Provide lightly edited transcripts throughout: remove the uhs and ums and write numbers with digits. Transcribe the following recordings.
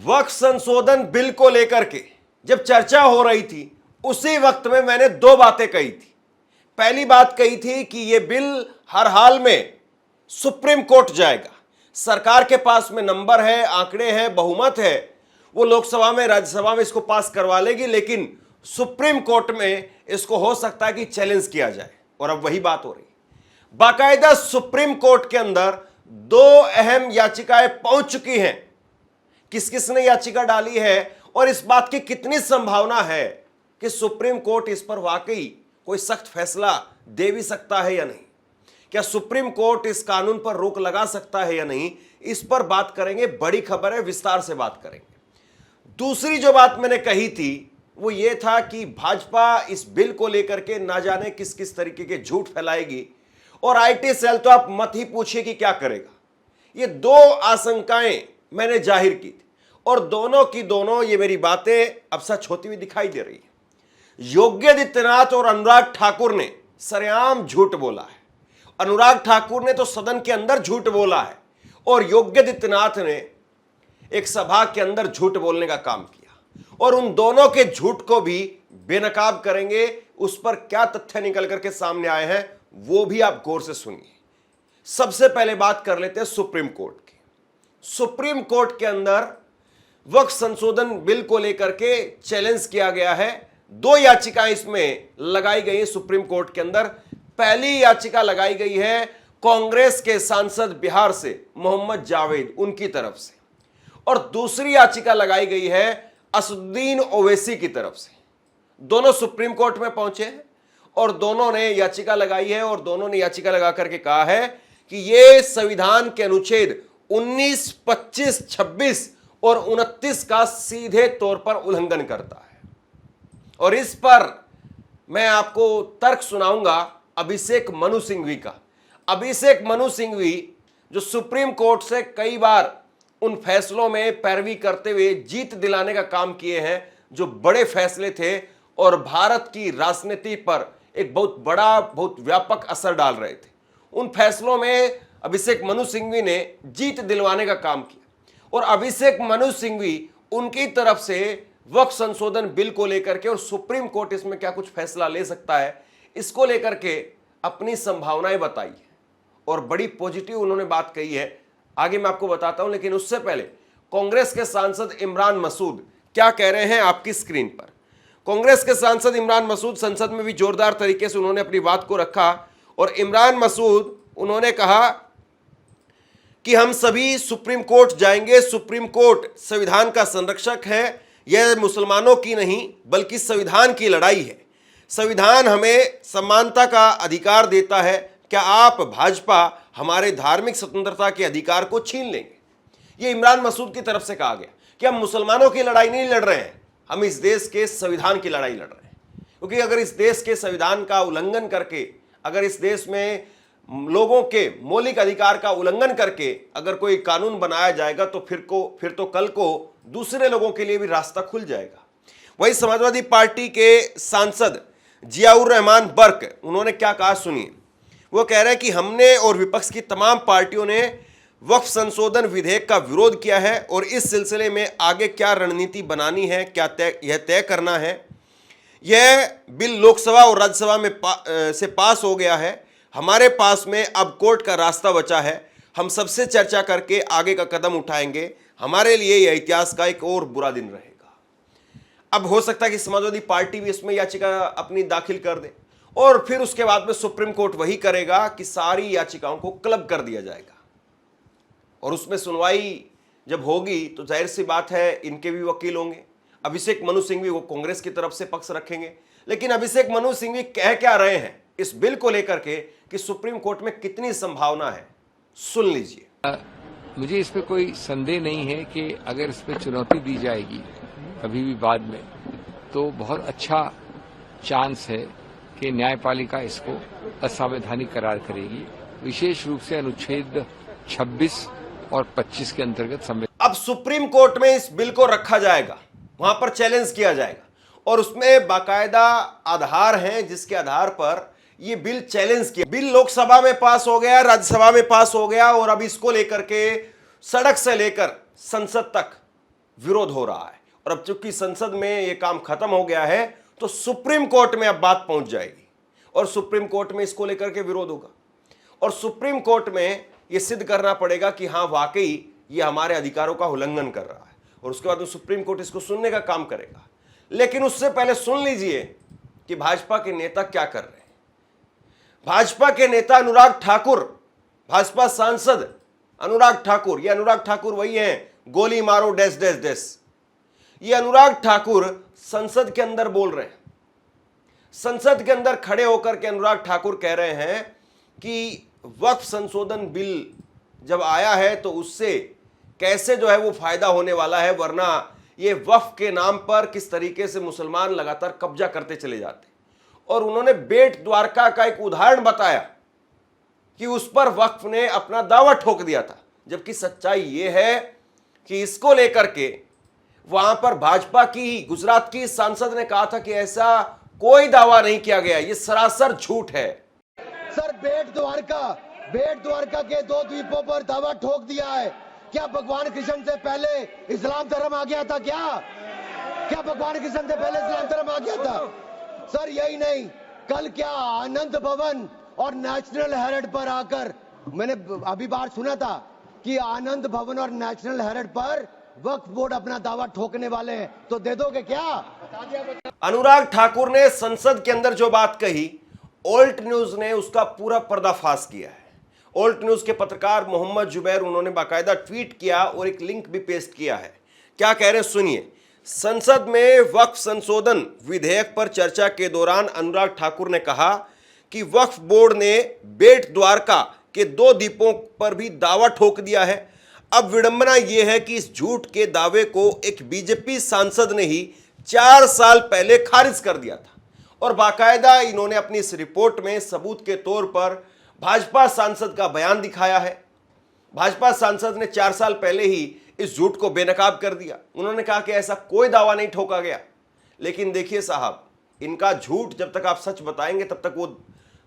वक्फ संशोधन बिल को लेकर के जब चर्चा हो रही थी, उसी वक्त में मैंने दो बातें कही थी। पहली बात कही थी कि यह बिल हर हाल में सुप्रीम कोर्ट जाएगा। सरकार के पास में नंबर है, आंकड़े हैं, बहुमत है, वो लोकसभा में, राज्यसभा में इसको पास करवा लेगी, लेकिन सुप्रीम कोर्ट में इसको हो सकता है कि चैलेंज किया जाए। और अब वही बात हो रही है। बाकायदा सुप्रीम कोर्ट के अंदर दो अहम याचिकाएं पहुंच चुकी हैं। किस किसने याचिका डाली है और इस बात की कितनी संभावना है कि सुप्रीम कोर्ट इस पर वाकई कोई सख्त फैसला दे भी सकता है या नहीं? क्या सुप्रीम कोर्ट इस कानून पर रोक लगा सकता है या नहीं? इस पर बात करेंगे। बड़ी खबर है, विस्तार से बात करेंगे। दूसरी जो बात मैंने कही थी वो ये था कि भाजपा इस बिल को लेकर के ना जाने किस किस तरीके के झूठ फैलाएगी, और आईटी सेल तो आप मत ही पूछिए कि क्या करेगा। ये दो आशंकाएं मैंने जाहिर की थी, और दोनों की दोनों ये मेरी बातें अब सच होती हुई दिखाई दे रही है। योगी आदित्यनाथ और अनुराग ठाकुर ने सरेआम झूठ बोला है। अनुराग ठाकुर ने तो सदन के अंदर झूठ बोला है, और योगी आदित्यनाथ ने एक सभा के अंदर झूठ बोलने का काम किया, और उन दोनों के झूठ को भी बेनकाब करेंगे। उस पर क्या तथ्य निकल करके सामने आए हैं वो भी आप गौर से सुनिए। सबसे पहले बात कर लेते हैं सुप्रीम कोर्ट की। सुप्रीम कोर्ट के अंदर वक्फ संशोधन बिल को लेकर के चैलेंज किया गया है। दो याचिकाएं इसमें लगाई गई है सुप्रीम कोर्ट के अंदर। पहली याचिका लगाई गई है कांग्रेस के सांसद बिहार से मोहम्मद जावेद, उनकी तरफ से, और दूसरी याचिका लगाई गई है असदुद्दीन ओवैसी की तरफ से। दोनों सुप्रीम कोर्ट में पहुंचे हैं और दोनों ने याचिका लगाई है, और दोनों ने याचिका लगा करके कहा है कि यह संविधान के अनुच्छेद 19, 25, 26 और 29 का सीधे तौर पर उल्लंघन करता है। और इस पर मैं आपको तर्क सुनाऊंगा अभिषेक मनु सिंघवी का। अभिषेक मनु सिंघवी जो सुप्रीम कोर्ट से कई बार उन फैसलों में पैरवी करते हुए जीत दिलाने का काम किए हैं, जो बड़े फैसले थे और भारत की राजनीति पर एक बहुत बड़ा, बहुत व्यापक असर डाल रहे थे। उन फैसलों में अभिषेक मनु सिंघवी ने जीत दिलवाने का काम किया, और अभिषेक मनु सिंघवी उनकी तरफ से वक्फ संशोधन बिल को लेकर के, और सुप्रीम कोर्ट इसमें क्या कुछ फैसला ले सकता है, इसको लेकर के अपनी संभावनाएं बताई है, और बड़ी पॉजिटिव उन्होंने बात कही है। आगे मैं आपको बताता हूं, लेकिन उससे पहले कांग्रेस के सांसद इमरान मसूद क्या कह रहे हैं आपकी स्क्रीन पर। कांग्रेस के सांसद इमरान मसूद संसद में भी जोरदार तरीके से उन्होंने अपनी बात को रखा, और इमरान मसूद उन्होंने कहा कि हम सभी सुप्रीम कोर्ट जाएंगे। सुप्रीम कोर्ट संविधान का संरक्षक है। यह मुसलमानों की नहीं बल्कि संविधान की लड़ाई है। संविधान हमें समानता का अधिकार देता है। क्या आप भाजपा हमारे धार्मिक स्वतंत्रता के अधिकार को छीन लेंगे? यह इमरान मसूद की तरफ से कहा गया कि हम मुसलमानों की लड़ाई नहीं लड़ रहे हैं, हम इस देश के संविधान की लड़ाई लड़ रहे हैं। क्योंकि अगर इस देश के संविधान का उल्लंघन करके, अगर इस देश में लोगों के मौलिक अधिकार का उल्लंघन करके अगर कोई कानून बनाया जाएगा, तो फिर तो कल को दूसरे लोगों के लिए भी रास्ता खुल जाएगा। वही समाजवादी पार्टी के सांसद जियाउर रहमान बर्क, उन्होंने क्या कहा सुनिए। वो कह रहे हैं कि हमने और विपक्ष की तमाम पार्टियों ने वक्फ संशोधन विधेयक का विरोध किया है, और इस सिलसिले में आगे क्या रणनीति बनानी है, क्या यह तय करना है। यह बिल लोकसभा और राज्यसभा में से पास हो गया है। हमारे पास में अब कोर्ट का रास्ता बचा है। हम सबसे चर्चा करके आगे का कदम उठाएंगे। हमारे लिए यह इतिहास का एक और बुरा दिन रहेगा। अब हो सकता है कि समाजवादी पार्टी भी इसमें याचिका अपनी दाखिल कर दे, और फिर उसके बाद में सुप्रीम कोर्ट वही करेगा कि सारी याचिकाओं को क्लब कर दिया जाएगा, और उसमें सुनवाई जब होगी तो जाहिर सी बात है इनके भी वकील होंगे। अभिषेक मनु सिंघवी वो कांग्रेस की तरफ से पक्ष रखेंगे। लेकिन अभिषेक मनु सिंघवी कह क्या रहे हैं इस बिल को लेकर के कि सुप्रीम कोर्ट में कितनी संभावना है, सुन लीजिए। मुझे इस पे कोई संदेह नहीं है कि अगर इस पे चुनौती दी जाएगी कभी भी बाद में, तो बहुत अच्छा चांस है कि न्यायपालिका इसको असंवैधानिक करार करेगी, विशेष रूप से अनुच्छेद 26 और 25 के अंतर्गत। अब सुप्रीम कोर्ट में इस बिल को रखा जाएगा, वहां पर चैलेंज किया जाएगा, और उसमें बाकायदा आधार हैं जिसके आधार पर यह बिल चैलेंज किया। बिल लोकसभा में पास हो गया, राज्यसभा में पास हो गया, और अब इसको लेकर के सड़क से लेकर संसद तक विरोध हो रहा है। और अब चूंकि संसद में यह काम खत्म हो गया है तो सुप्रीम कोर्ट में अब बात पहुंच जाएगी और सुप्रीम कोर्ट में इसको लेकर के विरोध होगा और सुप्रीम कोर्ट में यह सिद्ध करना पड़ेगा कि हां वाकई यह हमारे अधिकारों का उल्लंघन कर रहा है और उसके बाद सुप्रीम कोर्ट इसको सुनने का काम करेगा। लेकिन उससे पहले सुन लीजिए कि भाजपा के नेता क्या कर रहे हैं। भाजपा के नेता अनुराग ठाकुर, भाजपा सांसद अनुराग ठाकुर, ये अनुराग ठाकुर वही हैं गोली मारो डैश डैश डैश। ये अनुराग ठाकुर संसद के अंदर बोल रहे हैं। संसद के अंदर खड़े होकर के अनुराग ठाकुर कह रहे हैं कि वक्फ संशोधन बिल जब आया है तो उससे कैसे जो है वो फायदा होने वाला है, वरना ये वक्फ के नाम पर किस तरीके से मुसलमान लगातार कब्जा करते चले जाते। और उन्होंने बेट द्वारका का एक उदाहरण बताया कि उस पर वक्फ ने अपना दावा ठोक दिया था, जबकि सच्चाई ये है कि इसको लेकर के वहां पर भाजपा की गुजरात की सांसद ने कहा था कि ऐसा कोई दावा नहीं किया गया, ये सरासर झूठ है। सर बेट द्वारका के 2 द्वीपों पर दावा ठोक दिया है। क्या भगवान कृष्ण से पहले इस्लाम धर्म आ गया था? क्या भगवान कृष्ण से पहले इस्लाम धर्म आ गया था? सर यही नहीं, कल क्या आनंद भवन और नेशनल हेरिटेज पर आकर मैंने अभी बार सुना था कि आनंद भवन और नेशनल हेरिटेज पर वक्फ बोर्ड अपना दावा ठोकने वाले हैं, तो दे दोगे क्या? अनुराग ठाकुर ने संसद के अंदर जो बात कही, ओल्ट न्यूज ने उसका पूरा पर्दाफाश किया है। ओल्ट न्यूज के पत्रकार मोहम्मद जुबैर, उन्होंने बाकायदा ट्वीट किया और एक लिंक भी पेस्ट किया है। क्या कह रहे हैं सुनिए। संसद में वक्फ संशोधन विधेयक पर चर्चा के दौरान अनुराग ठाकुर ने कहा कि वक्फ बोर्ड ने बेट द्वारका के 2 द्वीपों पर भी दावा ठोक दिया है। अब विडंबना यह है कि इस झूठ के दावे को एक बीजेपी सांसद ने ही 4 साल पहले खारिज कर दिया था और बाकायदा इन्होंने अपनी इस रिपोर्ट में सबूत के तौर पर भाजपा सांसद का बयान दिखाया है। भाजपा सांसद ने 4 साल पहले ही इस झूठ को बेनकाब कर दिया। उन्होंने कहा कि ऐसा कोई दावा नहीं ठोका गया। लेकिन देखिए साहब, इनका झूठ जब तक आप सच बताएंगे तब तक वो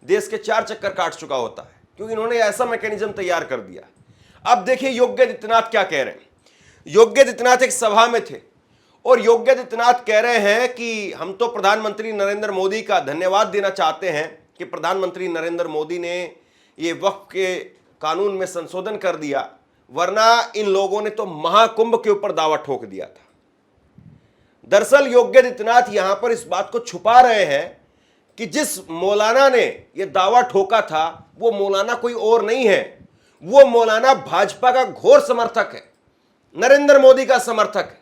देश के 4 चक्कर काट चुका होता है, क्योंकि इन्होंने ऐसा मैकेनिज्म तैयार कर दिया। अब देखिए योगी आदित्यनाथ क्या कह रहे हैं। योगी आदित्यनाथ एक सभा में थे और योगी आदित्यनाथ कह रहे हैं कि हम तो प्रधानमंत्री नरेंद्र मोदी का धन्यवाद देना चाहते हैं कि प्रधानमंत्री नरेंद्र मोदी ने ये वक्फ के कानून में संशोधन कर दिया, वरना इन लोगों ने तो महाकुंभ के ऊपर दावा ठोक दिया था। दरअसल योगी आदित्यनाथ यहां पर इस बात को छुपा रहे हैं कि जिस मौलाना ने यह दावा ठोका था वो मौलाना कोई और नहीं है, वो मौलाना भाजपा का घोर समर्थक है, नरेंद्र मोदी का समर्थक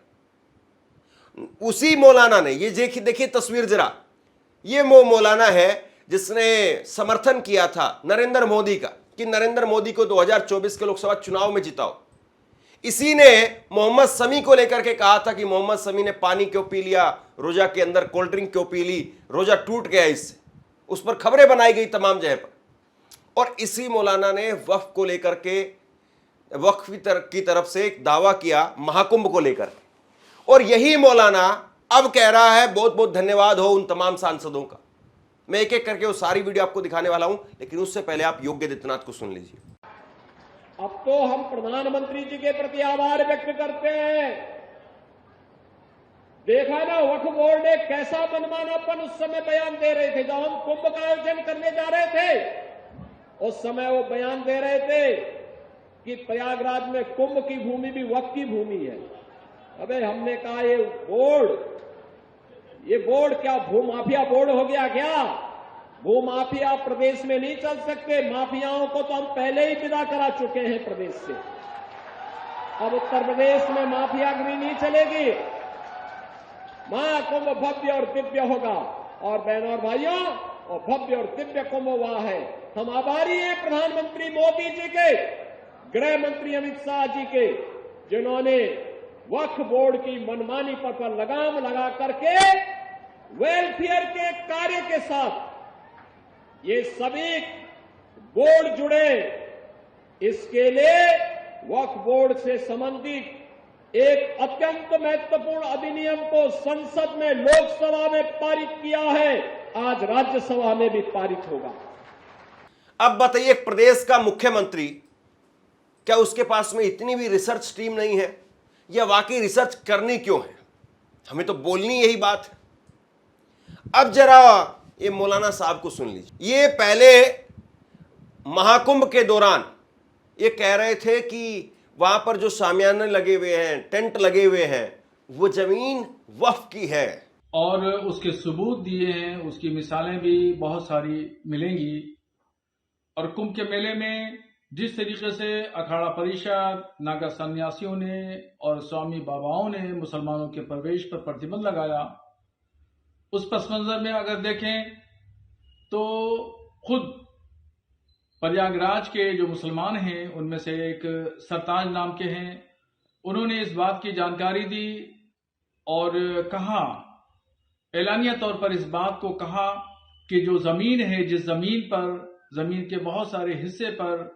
है। उसी मौलाना ने, ये देखिए तस्वीर जरा, ये वो मौलाना है जिसने समर्थन किया था नरेंद्र मोदी का कि नरेंद्र मोदी को 2024 के लोकसभा चुनाव में जिताओ। इसी ने मोहम्मद शमी को लेकर के कहा था कि मोहम्मद शमी ने पानी क्यों पी लिया, रोजा के अंदर कोल्ड ड्रिंक क्यों पी ली, रोजा टूट गया इससे। उस पर खबरें बनाई गई तमाम जगह पर। और इसी मौलाना ने वक्फ को लेकर के, वक्फ की तरफ से एक दावा किया महाकुंभ को लेकर, और यही मौलाना अब कह रहा है बहुत बहुत धन्यवाद हो उन तमाम सांसदों का। मैं एक एक करके वो सारी वीडियो आपको दिखाने वाला हूं, लेकिन उससे पहले आप योगी आदित्यनाथ को सुन लीजिए। अब तो हम प्रधानमंत्री जी के प्रति आभार व्यक्त करते हैं। देखा ना वक्फ बोर्ड ने कैसा मनमानापन उस समय बयान दे रहे थे। जब हम कुंभ का आयोजन करने जा रहे थे उस समय वो बयान दे रहे थे कि प्रयागराज में कुंभ की भूमि भी वक्फ की भूमि है। अबे हमने कहा ये बोर्ड क्या भूमाफिया बोर्ड हो गया क्या? भूमाफिया प्रदेश में नहीं चल सकते। माफियाओं को तो हम पहले ही विदा करा चुके हैं प्रदेश से। अब उत्तर प्रदेश में माफियागिरी नहीं चलेगी। महाकुंभ भव्य और दिव्य होगा। और बहनों और भाइयों, और भव्य और दिव्य कुंभ हुआ है। हम आभारी हैं प्रधानमंत्री मोदी जी के, गृह मंत्री अमित शाह जी के, जिन्होंने वक्फ बोर्ड की मनमानी पर लगाम लगा करके वेलफेयर के कार्य के साथ ये सभी बोर्ड जुड़े। इसके लिए वक्फ बोर्ड से संबंधित एक अत्यंत महत्वपूर्ण अधिनियम को संसद में, लोकसभा में पारित किया है। आज राज्यसभा में भी पारित होगा। अब बताइए, प्रदेश का मुख्यमंत्री, क्या उसके पास में इतनी भी रिसर्च टीम नहीं है या वाकई रिसर्च करनी क्यों है? हमें तो बोलनी यही बात है। अब जरा ये मौलाना साहब को सुन लीजिए। ये पहले महाकुंभ के दौरान ये कह रहे थे कि वहां पर जो शामियाने लगे हुए हैं, टेंट लगे हुए हैं, वो जमीन वक्फ की है। और उसके सबूत दिए हैं, उसकी मिसालें भी बहुत सारी मिलेंगी। और कुंभ के मेले में जिस तरीके से अखाड़ा परिषद, नागा सन्यासियों ने और स्वामी बाबाओं ने मुसलमानों के प्रवेश पर प्रतिबंध लगाया, उस पस मंजर में अगर देखें तो खुद प्रयागराज के जो मुसलमान हैं उनमें से एक सरताज नाम के हैं, उन्होंने इस बात की जानकारी दी और कहा, एलानिया तौर पर इस बात को कहा कि जो जमीन है, जिस जमीन पर, जमीन के बहुत सारे हिस्से पर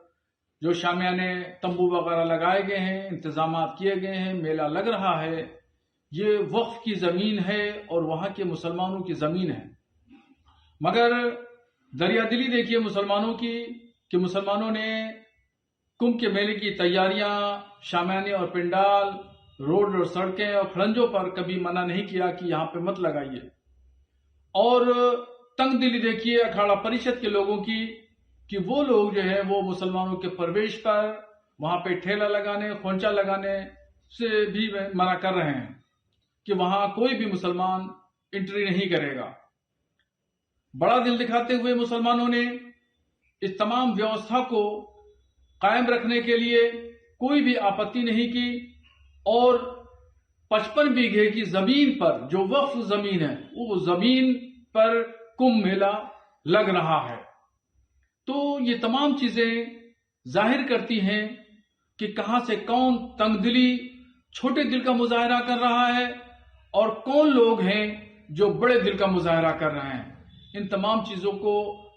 जो शामियाने तंबू वगैरह लगाए गए हैं, इंतजाम किए गए हैं, मेला लग रहा है, ये वक्फ की जमीन है और वहां के मुसलमानों की जमीन है। मगर दरियादिली देखिए मुसलमानों की कि मुसलमानों ने कुंभ के मेले की तैयारियां, शामियाने और पिंडाल, रोड और सड़कें और खड़ंजों पर कभी मना नहीं किया कि यहां पे मत लगाइए। और तंग दिली देखिए अखाड़ा परिषद के लोगों की कि वो लोग जो है वो मुसलमानों के प्रवेश पर वहां पे ठेला लगाने, खोंचा लगाने से भी मना कर रहे हैं कि वहां कोई भी मुसलमान एंट्री नहीं करेगा। बड़ा दिल दिखाते हुए मुसलमानों ने इस तमाम व्यवस्था को कायम रखने के लिए कोई भी आपत्ति नहीं की और 55 बीघे की जमीन पर, जो वक्फ जमीन है, वो जमीन पर कुंभ मेला लग रहा है। तो ये तमाम चीजें जाहिर करती हैं कि कहां से कौन तंगदिली, छोटे दिल का मुजाहरा कर रहा है और कौन लोग हैं जो बड़े दिल का मुजाहरा कर रहे हैं। इन तमाम चीजों को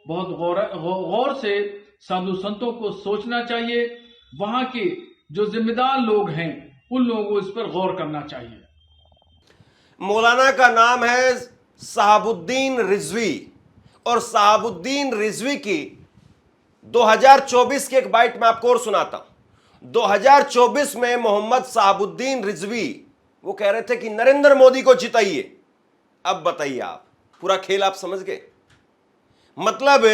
बहुत गौर से साधु संतों को सोचना चाहिए। वहां के जो जिम्मेदार लोग हैं उन लोगों को इस पर गौर करना चाहिए। मौलाना का नाम है साहबुद्दीन रिजवी और साहबुद्दीन रिजवी की 2024 की एक बाइट में आपको और सुनाता हूं। 2024 में मोहम्मद साहबुद्दीन रिजवी वो कह रहे थे कि नरेंद्र मोदी को जिताइए। अब बताइए, आप पूरा खेल आप समझ गए। मतलब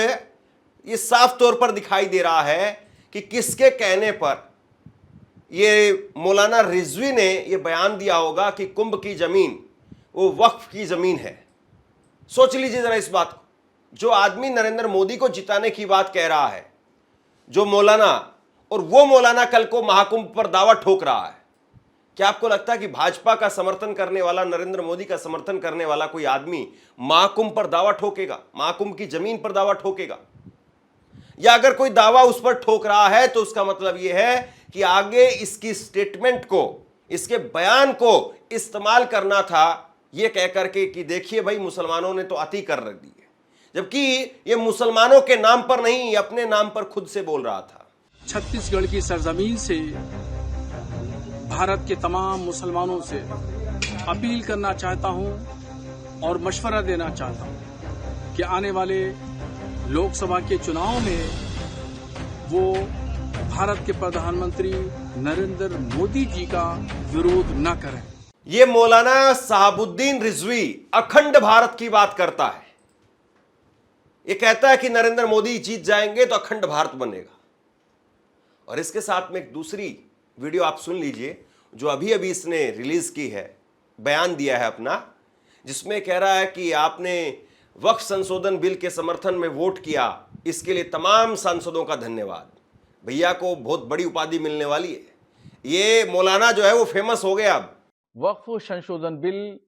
ये साफ तौर पर दिखाई दे रहा है कि किसके कहने पर ये मौलाना रिजवी ने ये बयान दिया होगा कि कुंभ की जमीन वो वक्फ की जमीन है। सोच लीजिए जरा इस बात को। जो आदमी नरेंद्र मोदी को जिताने की बात कह रहा है, जो मौलाना, और वो मौलाना कल को महाकुंभ पर दावा ठोक रहा है। क्या आपको लगता है कि भाजपा का समर्थन करने वाला, नरेंद्र मोदी का समर्थन करने वाला कोई आदमी महाकुंभ पर दावा ठोकेगा, महाकुंभ की जमीन पर दावा ठोकेगा? या अगर कोई दावा उस पर ठोक रहा है तो उसका मतलब यह है कि आगे इसकी स्टेटमेंट को, इसके बयान को इस्तेमाल करना था, यह कहकर के कि देखिए भाई मुसलमानों ने तो अति कर रख दी है। जबकि ये मुसलमानों के नाम पर नहीं, अपने नाम पर खुद से बोल रहा था। छत्तीसगढ़ की सरजमीन से भारत के तमाम मुसलमानों से अपील करना चाहता हूं और मशवरा देना चाहता हूं कि आने वाले लोकसभा के चुनाव में वो भारत के प्रधानमंत्री नरेंद्र मोदी जी का विरोध न करें। ये मौलाना साहबुद्दीन रिजवी अखंड भारत की बात करता है। ये कहता है कि नरेंद्र मोदी जीत जाएंगे तो अखंड भारत बनेगा। और इसके साथ में एक दूसरी वीडियो आप सुन लीजिए जो अभी अभी इसने रिलीज की है, बयान दिया है अपना, जिसमें कह रहा है कि आपने वक्फ संशोधन बिल के समर्थन में वोट किया, इसके लिए तमाम सांसदों का धन्यवाद। भैया को बहुत बड़ी उपाधि मिलने वाली है। ये मौलाना जो है वो फेमस हो गया। अब वक्फ संशोधन बिल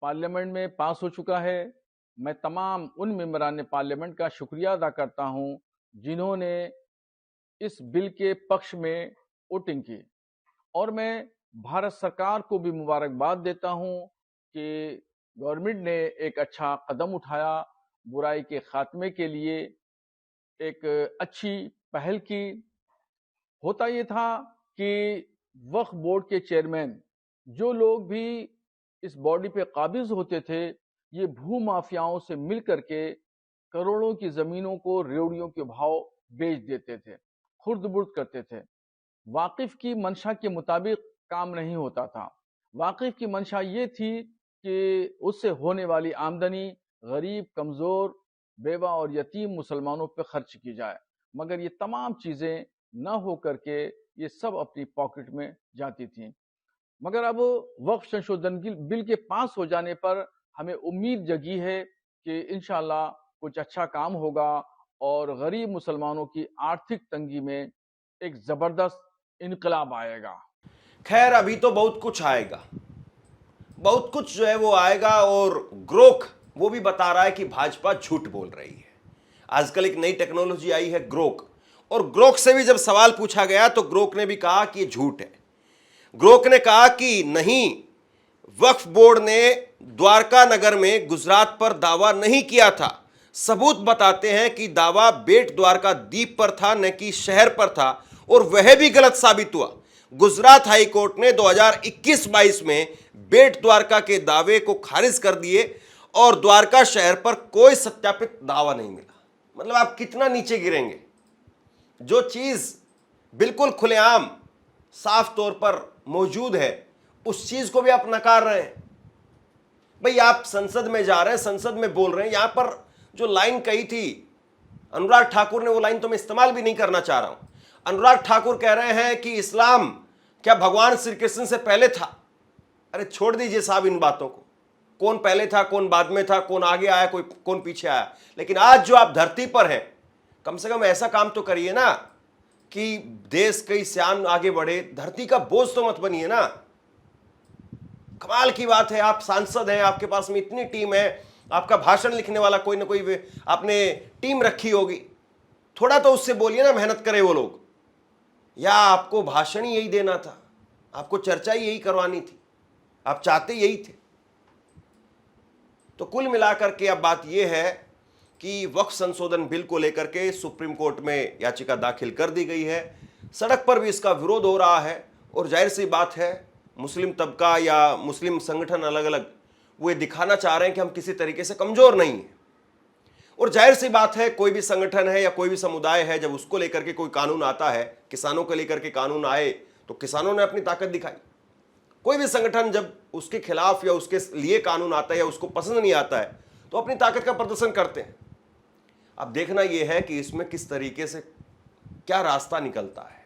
पार्लियामेंट में पास हो चुका है। मैं तमाम उन मेंबरान पार्लियामेंट का शुक्रिया अदा करता हूं जिन्होंने इस बिल के पक्ष में वोटिंग की, और मैं भारत सरकार को भी मुबारकबाद देता हूं कि गवर्नमेंट ने एक अच्छा कदम उठाया, बुराई के खात्मे के लिए एक अच्छी पहल की। होता ये था कि वक्फ बोर्ड के चेयरमैन, जो लोग भी इस बॉडी पे काबिज होते थे, ये भू माफियाओं से मिल करके करोड़ों की जमीनों को रेवड़ियों के भाव बेच देते थे, खुर्द बुर्द करते थे। वाकिफ की मंशा के मुताबिक काम नहीं होता था। वाकिफ की मंशा ये थी कि उससे होने वाली आमदनी गरीब, कमज़ोर, बेवा और यतीम मुसलमानों पर खर्च की जाए, मगर ये तमाम चीज़ें न हो करके ये सब अपनी पॉकेट में जाती थीं। मगर अब वक्फ संशोधन बिल के पास हो जाने पर हमें उम्मीद जगी है कि इंशाअल्लाह कुछ अच्छा काम होगा और गरीब मुसलमानों की आर्थिक तंगी में एक ज़बरदस्त इनकलाब आएगा। खैर, अभी तो बहुत कुछ आएगा, बहुत कुछ जो है वो आएगा। और ग्रोक वो भी बता रहा है कि भाजपा झूठ बोल रही है। आजकल एक नई टेक्नोलॉजी आई है ग्रोक, और ग्रोक से भी जब सवाल पूछा गया तो ग्रोक ने भी कहा कि ये झूठ है। ग्रोक ने कहा कि नहीं, वक्फ बोर्ड ने द्वारका नगर में गुजरात पर दावा नहीं किया था। सबूत बताते हैं कि दावा बेट द्वारका द्वीप पर था, न कि शहर पर था, और वह भी गलत साबित हुआ। गुजरात हाई कोर्ट ने 2021-22 में बेट द्वारका के दावे को खारिज कर दिए और द्वारका शहर पर कोई सत्यापित दावा नहीं मिला। मतलब आप कितना नीचे गिरेंगे? जो चीज बिल्कुल खुलेआम साफ तौर पर मौजूद है, उस चीज को भी आप नकार रहे हैं। भाई, आप संसद में जा रहे हैं, संसद में बोल रहे हैं। यहां पर जो लाइन कही थी अनुराग ठाकुर ने, वो लाइन तो मैं इस्तेमाल भी नहीं करना चाह रहा हूं। अनुराग ठाकुर कह रहे हैं कि इस्लाम क्या भगवान श्री कृष्ण से पहले था? अरे छोड़ दीजिए साहब इन बातों को। कौन पहले था, कौन बाद में था, कौन आगे आया, कौन पीछे आया। लेकिन आज जो आप धरती पर हैं, कम से कम ऐसा काम तो करिए ना कि देश कई सियान आगे बढ़े। धरती का बोझ तो मत बनिए ना। कमाल की बात है, आप सांसद हैं, आपके पास में इतनी टीम है, आपका भाषण लिखने वाला कोई ना कोई आपने टीम रखी होगी। थोड़ा तो उससे बोलिए ना, मेहनत करे वो लोग। या आपको भाषण ही यही देना था, आपको चर्चा ही यही करवानी थी, आप चाहते यही थे। तो कुल मिलाकर के अब बात यह है कि वक्फ संशोधन बिल को लेकर के सुप्रीम कोर्ट में याचिका दाखिल कर दी गई है। सड़क पर भी इसका विरोध हो रहा है, और जाहिर सी बात है मुस्लिम तबका या मुस्लिम संगठन अलग अलग वो दिखाना चाह रहे हैं कि हम किसी तरीके से कमजोर नहीं हैं। और जाहिर सी बात है, कोई भी संगठन है या कोई भी समुदाय है, जब उसको लेकर के कोई कानून आता है, किसानों को लेकर के कानून आए, तो किसानों ने अपनी ताकत दिखाई। कोई भी संगठन जब उसके खिलाफ या उसके लिए कानून आता है या उसको पसंद नहीं आता है, तो अपनी ताकत का प्रदर्शन करते हैं। अब देखना यह है कि इसमें किस तरीके से क्या रास्ता निकलता है।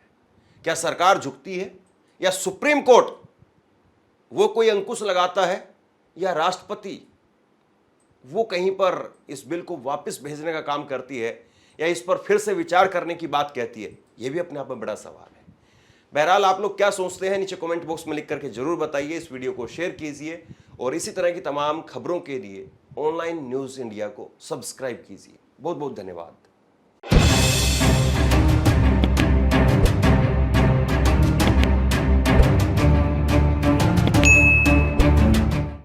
क्या सरकार झुकती है, या सुप्रीम कोर्ट वो कोई अंकुश लगाता है, या राष्ट्रपति वो कहीं पर इस बिल को वापस भेजने का काम करती है, या इस पर फिर से विचार करने की बात कहती है। यह भी अपने आप में बड़ा सवाल है। बहरहाल, आप लोग क्या सोचते हैं नीचे कमेंट बॉक्स में लिख करके जरूर बताइए। इस वीडियो को शेयर कीजिए और इसी तरह की तमाम खबरों के लिए ऑनलाइन न्यूज़ इंडिया को सब्सक्राइब कीजिए। बहुत बहुत धन्यवाद।